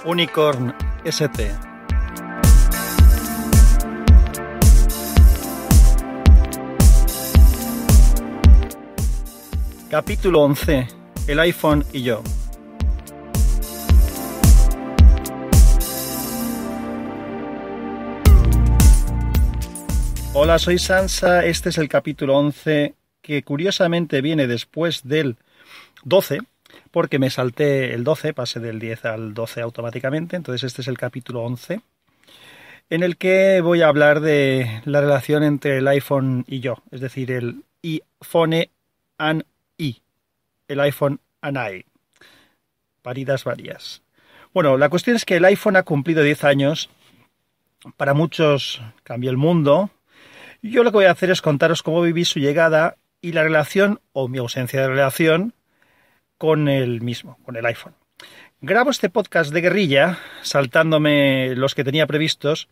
Unicorn ST. Capítulo 11. El iPhone y yo. Hola, soy Sansa. Este es el capítulo 11, que curiosamente viene después del 12, porque me salté el 12, pasé del 10 al 12 automáticamente. Entonces este es el capítulo 11, en el que voy a hablar de la relación entre el iPhone y yo, es decir, el iPhone and I, el iPhone and I, paridas varias. Bueno, la cuestión es que el iPhone ha cumplido 10 años, para muchos cambió el mundo. Yo lo que voy a hacer es contaros cómo viví su llegada y la relación, o mi ausencia de relación, con el mismo, con el iPhone. Grabo este podcast de guerrilla, saltándome los que tenía previstos.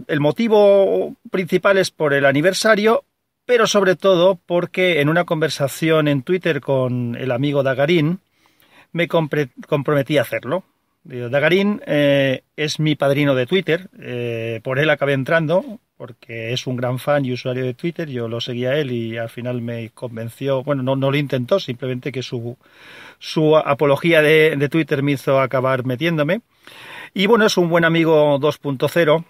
El motivo principal es por el aniversario, pero sobre todo porque en una conversación en Twitter con el amigo Dagarín me comprometí a hacerlo. Dagarín es mi padrino de Twitter, por él acabé entrando, porque es un gran fan y usuario de Twitter. Yo lo seguía a él y al final me convenció, bueno, no lo intentó, simplemente que su apología de Twitter me hizo acabar metiéndome. Y bueno, es un buen amigo 2.0,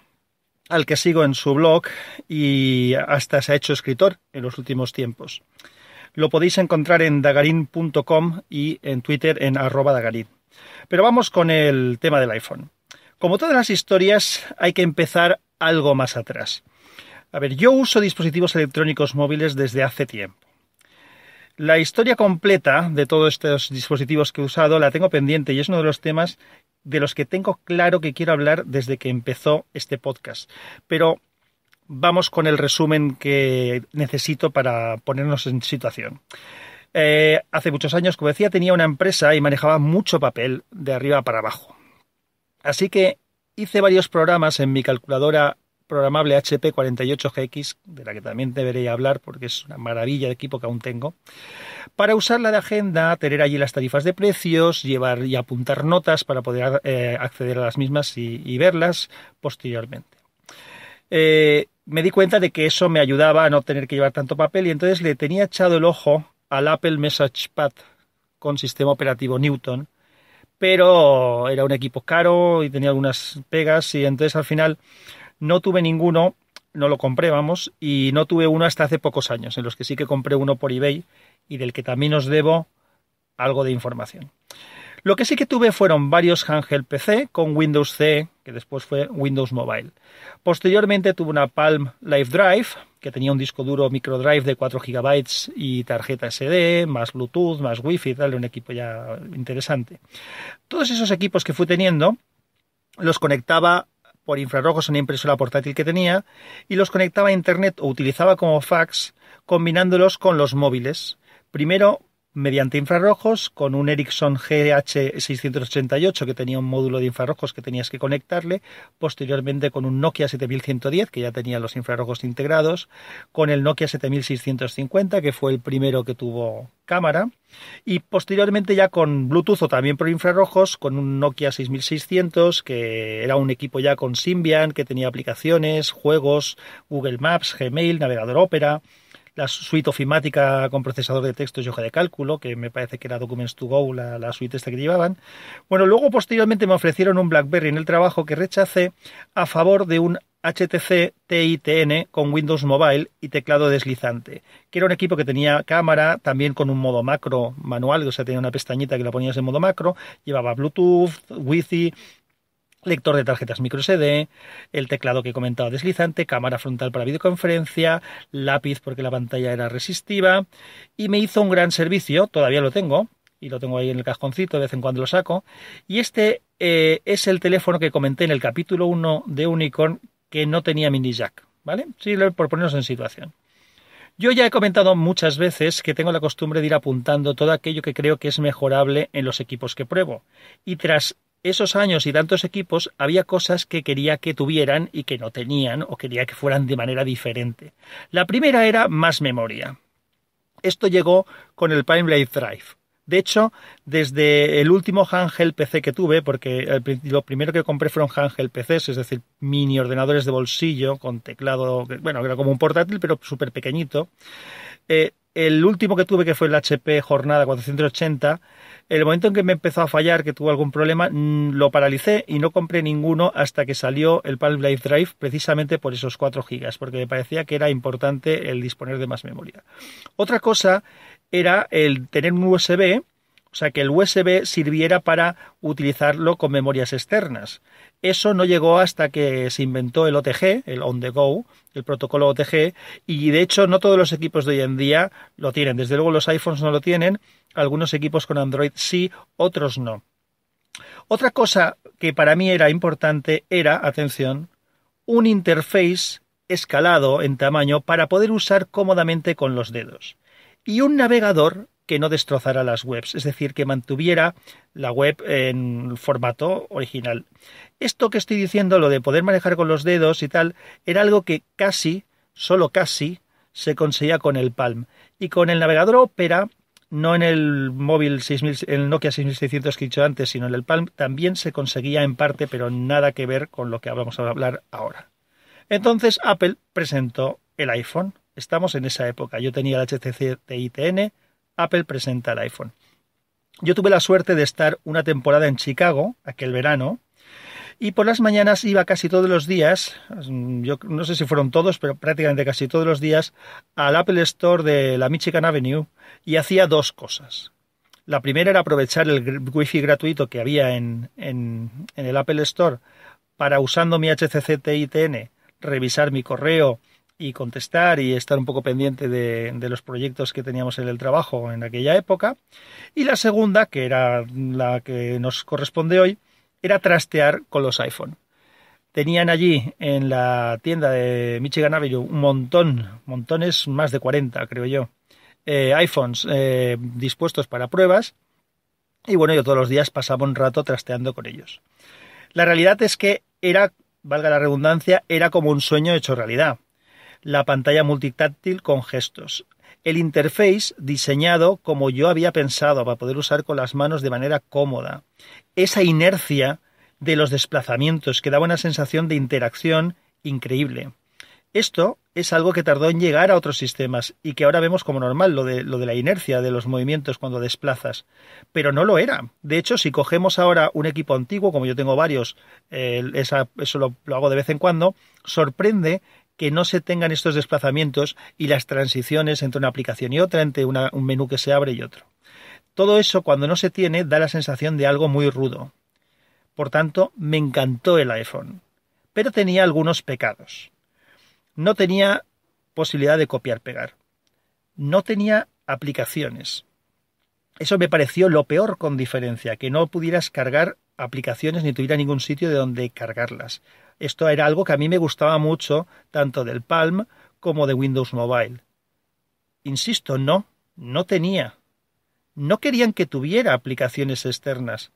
al que sigo en su blog y hasta se ha hecho escritor en los últimos tiempos. Lo podéis encontrar en dagarin.com y en Twitter en @dagarin. Pero vamos con el tema del iPhone. Como todas las historias, hay que empezar algo más atrás. A ver, yo uso dispositivos electrónicos móviles desde hace tiempo. La historia completa de todos estos dispositivos que he usado la tengo pendiente y es uno de los temas de los que tengo claro que quiero hablar desde que empezó este podcast. Pero vamos con el resumen que necesito para ponernos en situación. Hace muchos años, como decía, tenía una empresa y manejaba mucho papel de arriba para abajo. Así que hice varios programas en mi calculadora programable HP 48GX, de la que también debería hablar porque es una maravilla de equipo que aún tengo, para usarla de agenda, tener allí las tarifas de precios, llevar y apuntar notas para poder acceder a las mismas y verlas posteriormente. Me di cuenta de que eso me ayudaba a no tener que llevar tanto papel y entonces le tenía echado el ojo al Apple Message Pad con sistema operativo Newton, pero era un equipo caro y tenía algunas pegas y entonces al final no tuve ninguno, no lo compré, vamos, y no tuve uno hasta hace pocos años, en los que sí que compré uno por eBay y del que también os debo algo de información. Lo que sí que tuve fueron varios handheld PC con Windows CE, que después fue Windows Mobile. Posteriormente tuve una Palm Live Drive, que tenía un disco duro microdrive de 4 GB y tarjeta SD, más Bluetooth, más Wi-Fi, tal, un equipo ya interesante. Todos esos equipos que fui teniendo los conectaba por infrarrojos en una impresora portátil que tenía y los conectaba a internet o utilizaba como fax combinándolos con los móviles. Primero mediante infrarrojos con un Ericsson GH688 que tenía un módulo de infrarrojos que tenías que conectarle, posteriormente con un Nokia 7110 que ya tenía los infrarrojos integrados, con el Nokia 7650 que fue el primero que tuvo cámara y posteriormente ya con Bluetooth o también por infrarrojos con un Nokia 6600 que era un equipo ya con Symbian que tenía aplicaciones, juegos, Google Maps, Gmail, navegador Opera, la suite ofimática con procesador de texto y hoja de cálculo, que me parece que era Documents to Go, la suite esta que llevaban. Bueno, luego posteriormente me ofrecieron un BlackBerry en el trabajo que rechacé a favor de un HTC TI-TN con Windows Mobile y teclado deslizante, que era un equipo que tenía cámara, también con un modo macro manual, o sea, tenía una pestañita que la ponías en modo macro, llevaba Bluetooth, Wi-Fi, lector de tarjetas microSD, el teclado que comentaba deslizante, cámara frontal para videoconferencia, lápiz porque la pantalla era resistiva y me hizo un gran servicio, todavía lo tengo y lo tengo ahí en el cajoncito, de vez en cuando lo saco y este es el teléfono que comenté en el capítulo 1 de Unicorn que no tenía mini jack, ¿vale? Sí, por ponernos en situación. Yo ya he comentado muchas veces que tengo la costumbre de ir apuntando todo aquello que creo que es mejorable en los equipos que pruebo y tras esos años y tantos equipos había cosas que quería que tuvieran y que no tenían o quería que fueran de manera diferente. La primera era más memoria. Esto llegó con el Palm Live Drive. De hecho, desde el último handheld PC que tuve, porque lo primero que compré fueron handheld PCs, es decir, mini ordenadores de bolsillo con teclado, bueno, era como un portátil, pero súper pequeñito. El último que tuve, que fue el HP Jornada 480, el momento en que me empezó a fallar, que tuvo algún problema, lo paralicé y no compré ninguno hasta que salió el Palm Live Drive, precisamente por esos 4 GB, porque me parecía que era importante el disponer de más memoria. Otra cosa era el tener un USB, o sea, que el USB sirviera para utilizarlo con memorias externas. Eso no llegó hasta que se inventó el OTG, el On The Go, el protocolo OTG, y de hecho no todos los equipos de hoy en día lo tienen. Desde luego los iPhones no lo tienen, algunos equipos con Android sí, otros no. Otra cosa que para mí era importante era, atención, un interface escalado en tamaño para poder usar cómodamente con los dedos. Y un navegador que no destrozara las webs, es decir, que mantuviera la web en formato original. Esto que estoy diciendo, lo de poder manejar con los dedos y tal, era algo que casi, solo casi, se conseguía con el Palm. Y con el navegador Opera, no en el móvil 6000, el Nokia 6600 que he dicho antes, sino en el Palm, también se conseguía en parte, pero nada que ver con lo que vamos a hablar ahora. Entonces Apple presentó el iPhone. Estamos en esa época. Yo tenía el HTC TI-TN, Apple presenta el iPhone. Yo tuve la suerte de estar una temporada en Chicago, aquel verano, y por las mañanas iba casi todos los días, yo no sé si fueron todos, pero prácticamente casi todos los días, al Apple Store de la Michigan Avenue y hacía 2 cosas. La primera era aprovechar el wifi gratuito que había en el Apple Store para, usando mi HTC TI-TN, revisar mi correo y contestar y estar un poco pendiente de los proyectos que teníamos en el trabajo en aquella época. Y la segunda, que era la que nos corresponde hoy, era trastear con los iPhone. Tenían allí en la tienda de Michigan Avenue un montones, más de 40 creo yo, iPhones dispuestos para pruebas, y bueno, yo todos los días pasaba un rato trasteando con ellos. La realidad es que era, valga la redundancia, era como un sueño hecho realidad. La pantalla multitáctil con gestos, el interface diseñado como yo había pensado para poder usar con las manos de manera cómoda, esa inercia de los desplazamientos que daba una sensación de interacción increíble. Esto es algo que tardó en llegar a otros sistemas y que ahora vemos como normal, lo de la inercia de los movimientos cuando desplazas, pero no lo era. De hecho, si cogemos ahora un equipo antiguo, como yo tengo varios, eso lo hago de vez en cuando, sorprende que no se tengan estos desplazamientos y las transiciones entre una aplicación y otra, entre un menú que se abre y otro. Todo eso, cuando no se tiene, da la sensación de algo muy rudo. Por tanto, me encantó el iPhone, pero tenía algunos pecados. No tenía posibilidad de copiar-pegar. No tenía aplicaciones. Eso me pareció lo peor con diferencia, que no pudieras cargar aplicaciones ni tuviera ningún sitio de donde cargarlas. Esto era algo que a mí me gustaba mucho, tanto del Palm como de Windows Mobile. Insisto, no tenía. No querían que tuviera aplicaciones externas.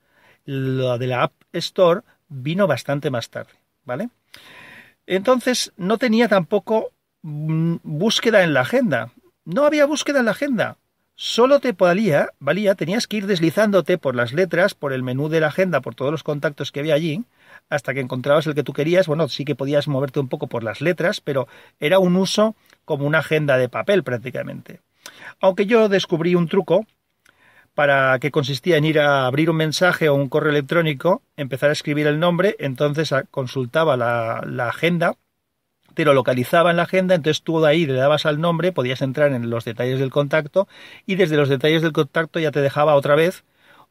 Lo de la App Store vino bastante más tarde, ¿vale? Entonces no tenía tampoco búsqueda en la agenda. No había búsqueda en la agenda. Solo te valía, tenías que ir deslizándote por las letras, por el menú de la agenda, por todos los contactos que había allí, hasta que encontrabas el que tú querías. Bueno, sí que podías moverte un poco por las letras, pero era un uso como una agenda de papel prácticamente. Aunque yo descubrí un truco para que consistía en ir a abrir un mensaje o un correo electrónico, empezar a escribir el nombre, entonces consultaba la agenda, te lo localizaba en la agenda, entonces tú de ahí le dabas al nombre, podías entrar en los detalles del contacto y desde los detalles del contacto ya te dejaba otra vez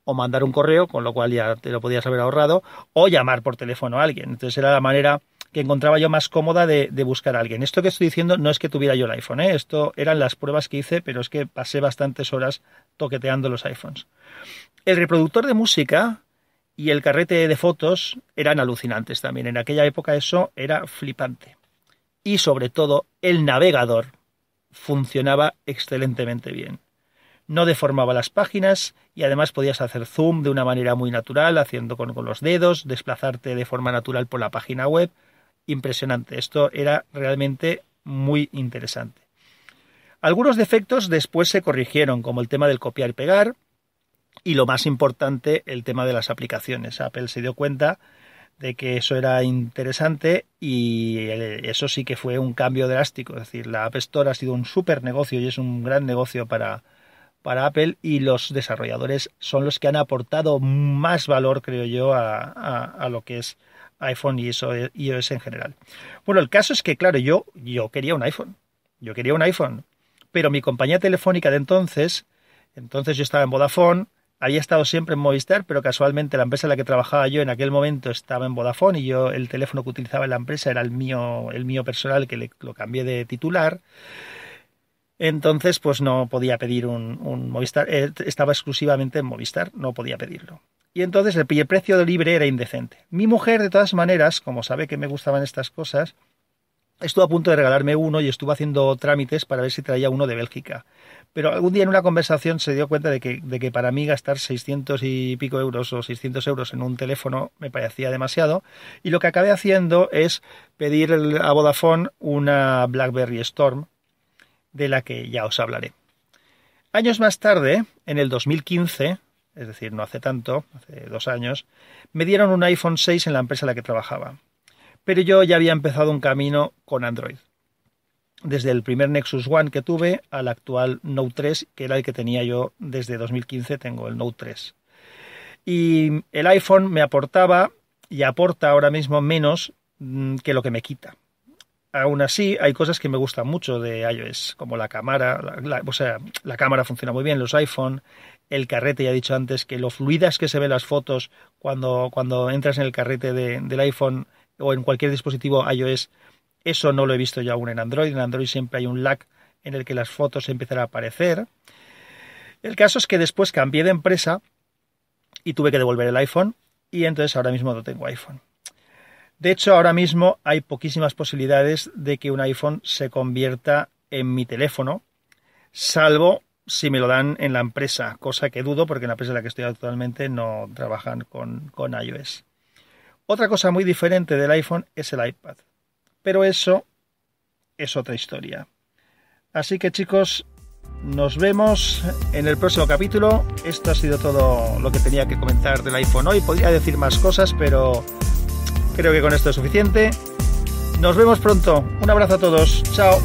o mandar un correo, con lo cual ya te lo podías haber ahorrado, o llamar por teléfono a alguien. Entonces era la manera que encontraba yo más cómoda de buscar a alguien. Esto que estoy diciendo no es que tuviera yo el iPhone, esto eran las pruebas que hice, pero es que pasé bastantes horas toqueteando los iPhones. El reproductor de música y el carrete de fotos eran alucinantes también. En aquella época eso era flipante. Y sobre todo el navegador funcionaba excelentemente bien. No deformaba las páginas y además podías hacer zoom de una manera muy natural, haciendo con los dedos, desplazarte de forma natural por la página web. Impresionante, esto era realmente muy interesante. Algunos defectos después se corrigieron, como el tema del copiar y pegar, Y lo más importante, el tema de las aplicaciones. Apple se dio cuenta de que eso era interesante y eso sí que fue un cambio drástico. Es decir, la App Store ha sido un súper negocio y es un gran negocio para Apple, y los desarrolladores son los que han aportado más valor, creo yo, a lo que es iPhone y iOS en general. Bueno, el caso es que, claro, yo quería un iPhone. Yo quería un iPhone, pero mi compañía telefónica de entonces yo estaba en Vodafone, había estado siempre en Movistar, pero casualmente la empresa en la que trabajaba yo en aquel momento estaba en Vodafone y yo el teléfono que utilizaba en la empresa era el mío personal, que lo cambié de titular. Entonces, pues no podía pedir un Movistar, estaba exclusivamente en Movistar, no podía pedirlo. Y entonces el precio de libre era indecente. Mi mujer, de todas maneras, como sabe que me gustaban estas cosas, estuvo a punto de regalarme uno y estuvo haciendo trámites para ver si traía uno de Bélgica. Pero algún día en una conversación se dio cuenta de que para mí gastar 600 y pico euros o 600 euros en un teléfono me parecía demasiado. Y lo que acabé haciendo es pedir a Vodafone una BlackBerry Storm, de la que ya os hablaré. Años más tarde, en el 2015, es decir, no hace tanto, hace 2 años, me dieron un iPhone 6 en la empresa en la que trabajaba. Pero yo ya había empezado un camino con Android. Desde el primer Nexus One que tuve al actual Note 3, que era el que tenía yo desde 2015, tengo el Note 3. Y el iPhone me aportaba y aporta ahora mismo menos que lo que me quita. Aún así, hay cosas que me gustan mucho de iOS, como la cámara, la cámara funciona muy bien, los iPhone, el carrete, ya he dicho antes, que lo fluidas que se ven las fotos cuando entras en el carrete del iPhone o en cualquier dispositivo iOS, eso no lo he visto yo aún en Android. En Android siempre hay un lag en el que las fotos empiezan a aparecer. El caso es que después cambié de empresa y tuve que devolver el iPhone, y entonces ahora mismo no tengo iPhone. De hecho, ahora mismo hay poquísimas posibilidades de que un iPhone se convierta en mi teléfono, salvo si me lo dan en la empresa, cosa que dudo porque en la empresa en la que estoy actualmente no trabajan con iOS. Otra cosa muy diferente del iPhone es el iPad, pero eso es otra historia. Así que, chicos, nos vemos en el próximo capítulo. Esto ha sido todo lo que tenía que comentar del iPhone hoy. Podría decir más cosas, pero creo que con esto es suficiente. Nos vemos pronto. Un abrazo a todos. Chao.